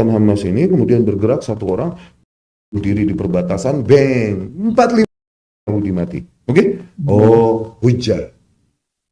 Hamas ini kemudian bergerak satu orang berdiri di perbatasan, bang, 45 Yahudi mati. Oke? Oh, hujan.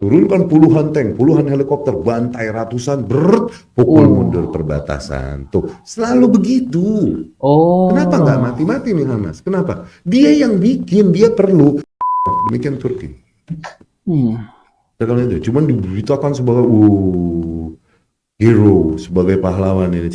Turunkan puluhan tank, puluhan helikopter, bantai ratusan, pukul mundur perbatasan. Tuh, selalu begitu. Kenapa nggak mati-mati nih Hamas? Kenapa? Dia yang bikin, dia perlu. Demikian Turki. Kalau itu, cuman diberitakan sebagai hero, sebagai pahlawan ini.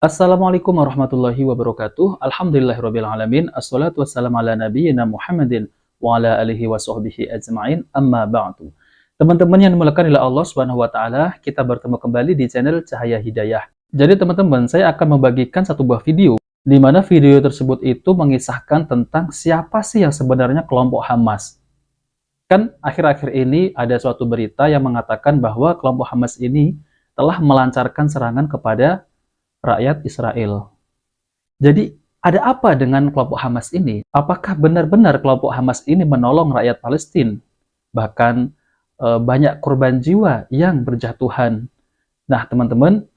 Assalamualaikum warahmatullahi wabarakatuh. Alhamdulillahirrabbilalamin. Assalatu wassalamu ala nabiyyina Muhammadin wa ala alihi wa sahbihi ajma'in. Amma ba'du. Teman-teman yang dimulakan oleh Allah Subhanahu wa taala, kita bertemu kembali di channel Cahaya Hidayah. Jadi teman-teman, saya akan membagikan satu buah video di mana video tersebut itu mengisahkan tentang siapa sih yang sebenarnya kelompok Hamas. Kan akhir-akhir ini ada suatu berita yang mengatakan bahwa kelompok Hamas ini telah melancarkan serangan kepada rakyat Israel. Jadi, ada apa dengan kelompok Hamas ini? Apakah benar-benar kelompok Hamas ini menolong rakyat Palestina? Bahkan banyak korban jiwa yang berjatuhan. Nah, teman-teman,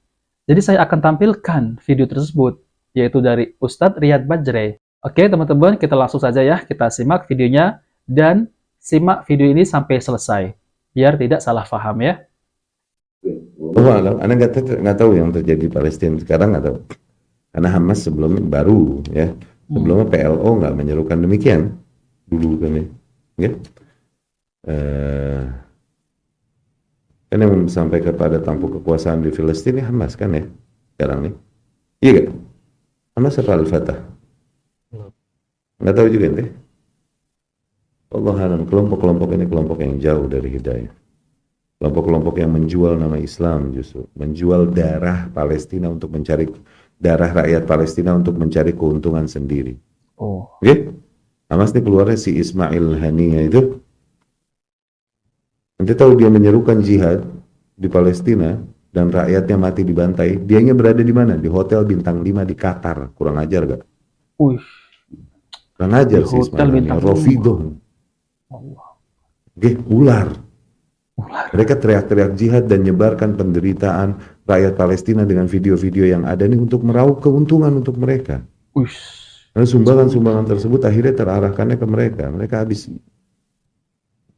jadi saya akan tampilkan video tersebut, yaitu dari Ustadz Riyad Bajre. Oke, teman-teman, kita langsung saja ya, kita simak videonya, dan simak video ini sampai selesai, biar tidak salah paham ya. Anda nggak tahu yang terjadi di Palestina sekarang, nggak tahu. Karena Hamas sebelumnya baru ya, sebelumnya PLO nggak menyerukan demikian dulu kan ya. Kan yang sampai kepada tampuk kekuasaan di Palestina Hamas kan ya sekarang nih, iya gak? Hamas apa Al-Fatah? Nggak tahu juga nih. Allahuakbar, kelompok-kelompok ini kelompok yang jauh dari hidayah. Kelompok-kelompok yang menjual nama Islam, justru menjual darah Palestina untuk mencari darah rakyat Palestina untuk mencari keuntungan sendiri. Oke? Hamas ini keluarnya si Ismail Haniyeh itu. Nanti tahu dia menyerukan jihad di Palestina dan rakyatnya mati dibantai. Dianya berada di mana? Di hotel bintang 5 di Qatar. Kurang ajar gak? Kurang ajar si Ismail Haniyeh. Rofidoh. Oke, ular. Mereka teriak-teriak jihad dan nyebarkan penderitaan rakyat Palestina dengan video-video yang ada nih untuk meraup keuntungan untuk mereka. Nah, sumbangan-sumbangan tersebut akhirnya terarahkannya ke mereka. Mereka habis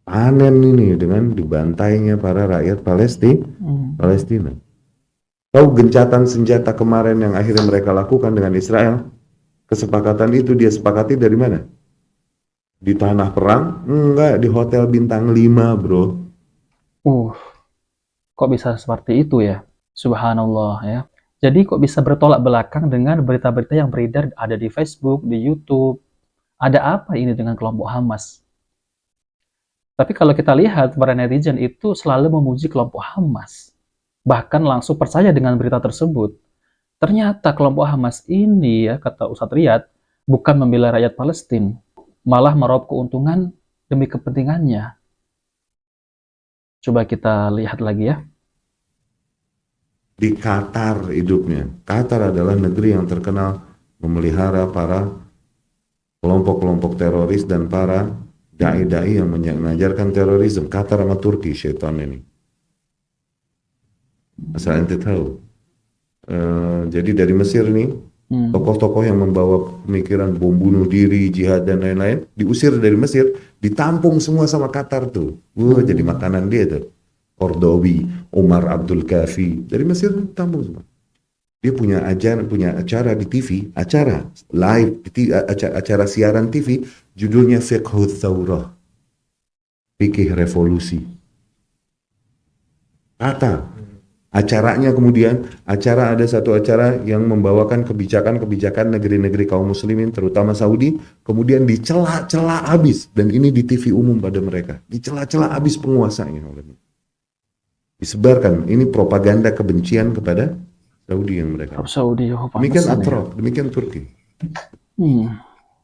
panen ini dengan dibantainya para rakyat Palestina. Tahu gencatan senjata kemarin yang akhirnya mereka lakukan dengan Israel? Kesepakatan itu dia sepakati dari mana? Di tanah perang? Enggak, di hotel bintang 5 bro. Kok bisa seperti itu ya? Subhanallah ya. Jadi kok bisa bertolak belakang dengan berita-berita yang beredar ada di Facebook, di YouTube. Ada apa ini dengan kelompok Hamas? Tapi kalau kita lihat, para netizen itu selalu memuji kelompok Hamas. Bahkan langsung percaya dengan berita tersebut. Ternyata kelompok Hamas ini ya, kata Ustadz Riyad, bukan membela rakyat Palestina, malah meraup keuntungan demi kepentingannya. Coba kita lihat lagi ya. Di Qatar hidupnya. Qatar adalah negeri yang terkenal memelihara para kelompok-kelompok teroris dan para dai-dai yang mengajarkan terorisme. Qatar sama Turki, syaitan ini. Asal ente tahu. Jadi dari Mesir nih, tokoh-tokoh yang membawa pemikiran bom bunuh diri, jihad dan lain-lain diusir dari Mesir, ditampung semua sama Qatar tuh. Jadi makanan dia tuh. Kordowi, Umar Abdul Kafi dari Mesir ditampung semua. Dia punya acara di TV, acara live, acara siaran TV, judulnya Fiqhut Thawrah, Fikih Revolusi. Acaranya kemudian, ada satu acara yang membawakan kebijakan-kebijakan negeri-negeri kaum muslimin, terutama Saudi, kemudian dicela-cela habis, dan ini di TV umum pada mereka, dicela-cela habis penguasanya. Disebarkan, ini propaganda kebencian kepada Saudi yang mereka. Demikian Atraf, demikian Turki.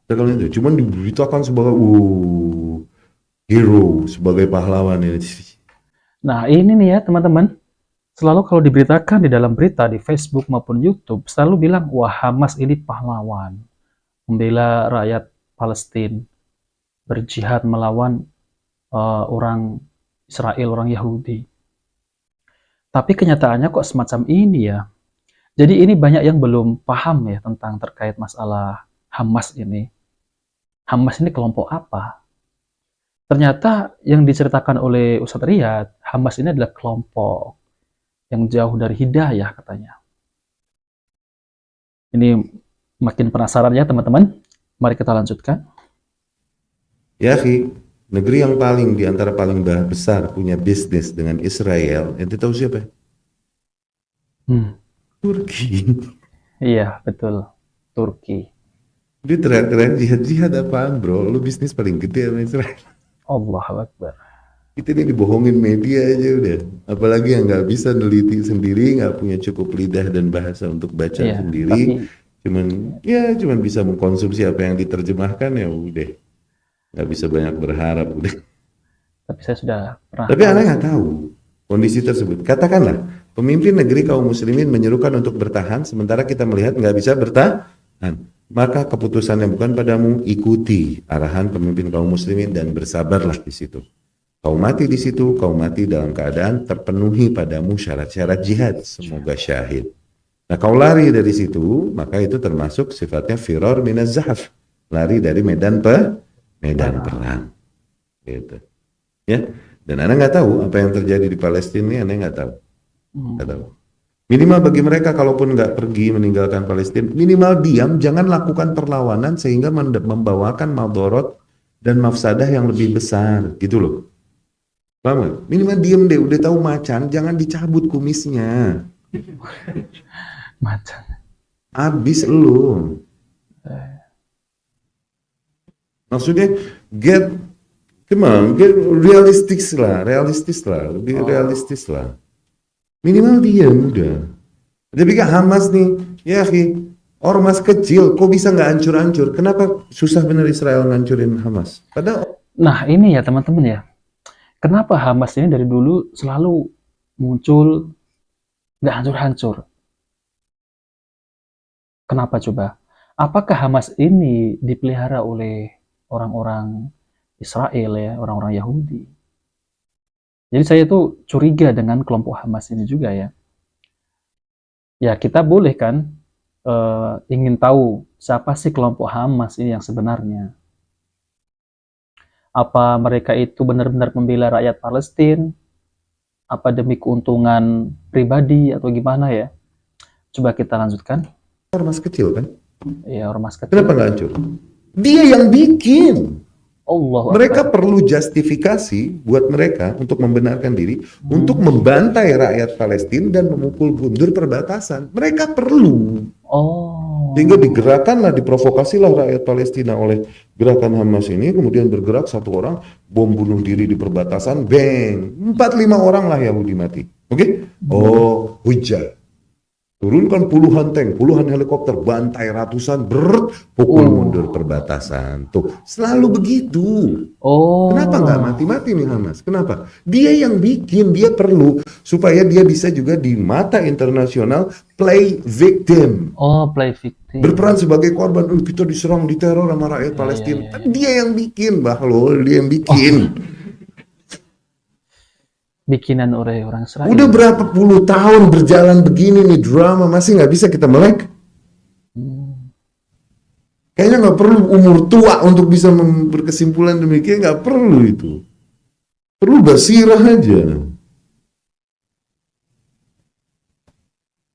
Kalau itu, cuman diberitakan sebagai hero, sebagai pahlawan ini. Nah ini nih ya teman-teman. Selalu kalau diberitakan di dalam berita di Facebook maupun YouTube, selalu bilang, wah Hamas ini pahlawan, membela rakyat Palestina, berjihad melawan orang Israel, orang Yahudi. Tapi kenyataannya kok semacam ini ya. Jadi ini banyak yang belum paham ya tentang terkait masalah Hamas ini. Hamas ini kelompok apa? Ternyata yang diceritakan oleh Ustadz Riyad, Hamas ini adalah kelompok yang jauh dari hidayah katanya. Ini makin penasaran ya teman-teman. Mari kita lanjutkan. Ya, negeri yang paling di antara paling besar punya bisnis dengan Israel, ente tahu siapa? Turki. Iya, betul. Turki. Dia teriak-teriak jihad apaan bro? Lu bisnis paling gede sama Israel. Allahu Akbar. Kita ini dibohongin media aja udah. Apalagi yang nggak bisa neliti sendiri, nggak punya cukup lidah dan bahasa untuk baca sendiri. Cuman bisa mengkonsumsi apa yang diterjemahkan ya udah. Nggak bisa banyak berharap udah. Tapi saya sudah pernah. Tapi Anda nggak tahu kondisi tersebut. Katakanlah pemimpin negeri kaum muslimin menyerukan untuk bertahan, sementara kita melihat nggak bisa bertahan. Maka keputusannya bukan padamu, ikuti arahan pemimpin kaum muslimin dan bersabarlah di situ. Kau mati di situ, kau mati dalam keadaan terpenuhi padamu syarat-syarat jihad. Semoga syahid. Nah, kau lari dari situ, maka itu termasuk sifatnya firor minaz zahaf. Lari dari medan perang. Gitu. Ya. Dan Anda nggak tahu apa yang terjadi di Palestina ini, Anda nggak tahu. Nggak tahu. Minimal bagi mereka kalaupun nggak pergi meninggalkan Palestina, minimal diam, jangan lakukan perlawanan sehingga membawakan madorot dan mafsadah yang lebih besar, gitu loh. Paham gak? Minimal diem deh, udah tahu macan, jangan dicabut kumisnya. Macan. Abis lu. Maksudnya get realistis lah, lebih realistis lah. Minimal diem udah. Tapi kan Hamas nih, ya ormas kecil, kok bisa nggak hancur-hancur? Kenapa susah bener Israel ngancurin Hamas? Padahal. Nah ini ya teman-teman ya. Kenapa Hamas ini dari dulu selalu muncul nggak hancur-hancur? Kenapa coba? Apakah Hamas ini dipelihara oleh orang-orang Israel ya, orang-orang Yahudi? Jadi saya tuh curiga dengan kelompok Hamas ini juga ya. Ya kita boleh kan ingin tahu siapa sih kelompok Hamas ini yang sebenarnya. Apa mereka itu benar-benar membela rakyat Palestina? Apa demi keuntungan pribadi atau gimana ya? Coba kita lanjutkan. Ormas kecil kan? Ya, ormas kecil. Kenapa nggak hancur? Dia yang bikin. Allah. Mereka perlu justifikasi buat mereka untuk membenarkan diri, untuk membantai rakyat Palestina dan memukul mundur perbatasan. Mereka perlu. Sehingga digerakkanlah, diprovokasilah rakyat Palestina oleh gerakan Hamas ini, kemudian bergerak satu orang, bom bunuh diri di perbatasan, bang, 4-5 orang lah Yahudi mati. Oke? Hujah. Turunkan puluhan tank, puluhan helikopter, bantai ratusan, pukul mundur perbatasan. Tuh, selalu begitu. Kenapa nggak mati-mati nih Hamas? Kenapa? Dia yang bikin, dia perlu supaya dia bisa juga di mata internasional play victim. Play victim. Berperan sebagai korban. Kita diserang, diteror sama rakyat Palestina. Dia yang bikin, Bahlul, dia yang bikin. Bikinan oleh orang Israel. Udah berapa puluh tahun berjalan begini nih drama, masih nggak bisa kita melek? Kayaknya nggak perlu umur tua untuk bisa berkesimpulan demikian, nggak perlu itu. Perlu basirah aja.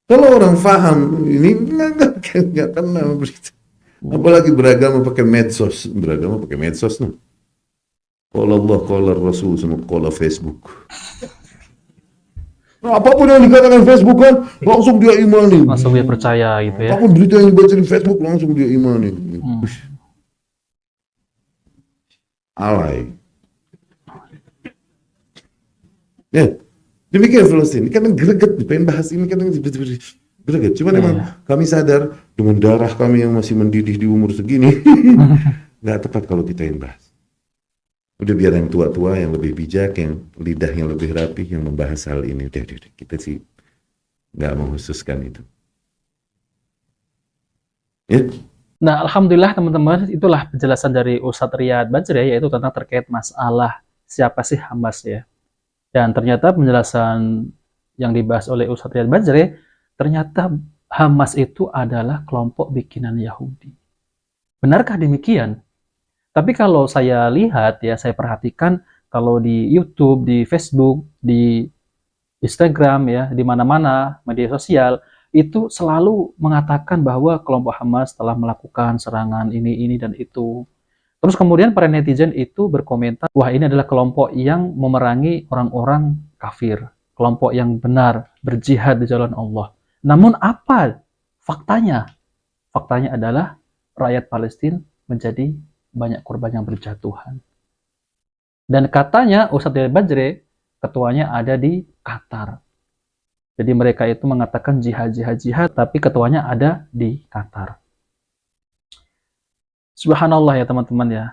Kalau orang paham ini nggak kenal berita. Apalagi beragama pakai medsos, nih. Qala Allah, qala Rasul, sama qala Facebook. Nah, apapun yang dikatakan Facebook kan, langsung dia imani. Langsung dia percaya gitu ya. Apapun berita yang dibaca di Facebook, langsung dia imani. Alay. Ya, demikian Palestina. Kadang greget, pengen bahas ini kadang greget. Cuman emang kami sadar dengan darah kami yang masih mendidih di umur segini, nggak tepat kalau kita yang bahas. Udah biar yang tua-tua, yang lebih bijak, yang lidahnya lebih rapi, yang membahas hal ini. Udah. Kita sih nggak menghususkan itu. Ya. Nah, alhamdulillah teman-teman, itulah penjelasan dari Ustadz Riyad Badjri, yaitu tentang terkait masalah siapa sih Hamas ya. Dan ternyata penjelasan yang dibahas oleh Ustadz Riyad Bajre, ternyata Hamas itu adalah kelompok bikinan Yahudi. Benarkah demikian? Tapi kalau saya lihat ya, saya perhatikan kalau di YouTube, di Facebook, di Instagram ya, di mana-mana media sosial itu selalu mengatakan bahwa kelompok Hamas telah melakukan serangan ini dan itu. Terus kemudian para netizen itu berkomentar, wah ini adalah kelompok yang memerangi orang-orang kafir, kelompok yang benar berjihad di jalan Allah. Namun apa faktanya? Faktanya adalah rakyat Palestina menjadi banyak korban yang berjatuhan. Dan katanya Ustadz Riyad Bajre, ketuanya ada di Qatar. Jadi mereka itu mengatakan jihad, tapi ketuanya ada di Qatar. Subhanallah ya teman-teman ya.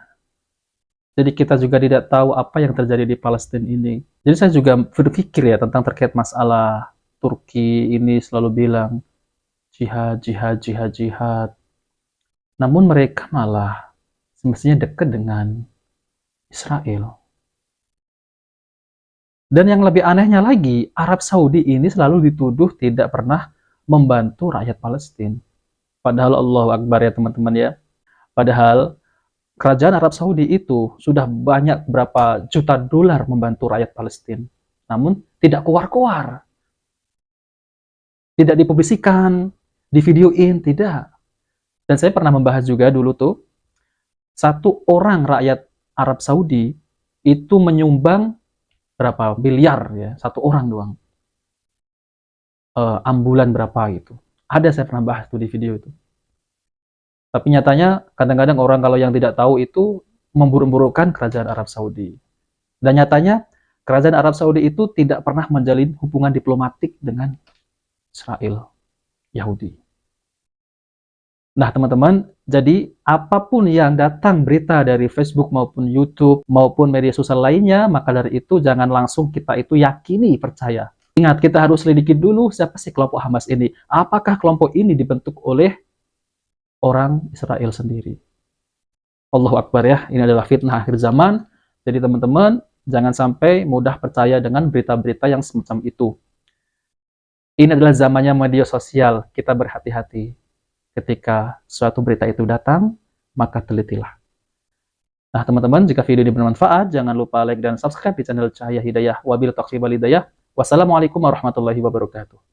Jadi kita juga tidak tahu apa yang terjadi di Palestina ini. Jadi saya juga berpikir ya tentang terkait masalah Turki ini selalu bilang jihad. Namun mereka malah semestinya dekat dengan Israel. Dan yang lebih anehnya lagi, Arab Saudi ini selalu dituduh tidak pernah membantu rakyat Palestina. Padahal Allahu Akbar ya teman-teman ya. Padahal kerajaan Arab Saudi itu sudah banyak berapa juta dolar membantu rakyat Palestina. Namun tidak keluar-keluar. Tidak dipublisikan, divideoin, tidak. Dan saya pernah membahas juga dulu tuh, satu orang rakyat Arab Saudi itu menyumbang berapa miliar ya, satu orang doang. Ambulan berapa gitu. Ada saya pernah bahas tuh di video itu. Tapi nyatanya kadang-kadang orang kalau yang tidak tahu itu memburuk-burukkan kerajaan Arab Saudi. Dan nyatanya kerajaan Arab Saudi itu tidak pernah menjalin hubungan diplomatik dengan Israel, Yahudi. Nah teman-teman, jadi apapun yang datang berita dari Facebook maupun YouTube maupun media sosial lainnya, maka dari itu jangan langsung kita itu yakini, percaya. Ingat, kita harus selidiki dulu siapa sih kelompok Hamas ini. Apakah kelompok ini dibentuk oleh orang Israel sendiri? Allahu Akbar ya, ini adalah fitnah akhir zaman. Jadi teman-teman, jangan sampai mudah percaya dengan berita-berita yang semacam itu. Ini adalah zamannya media sosial, kita berhati-hati. Ketika suatu berita itu datang, maka telitilah. Nah teman-teman, jika video ini bermanfaat, jangan lupa like dan subscribe di channel Cahaya Hidayah. Wabil taufiq wal hidayah. Wassalamualaikum warahmatullahi wabarakatuh.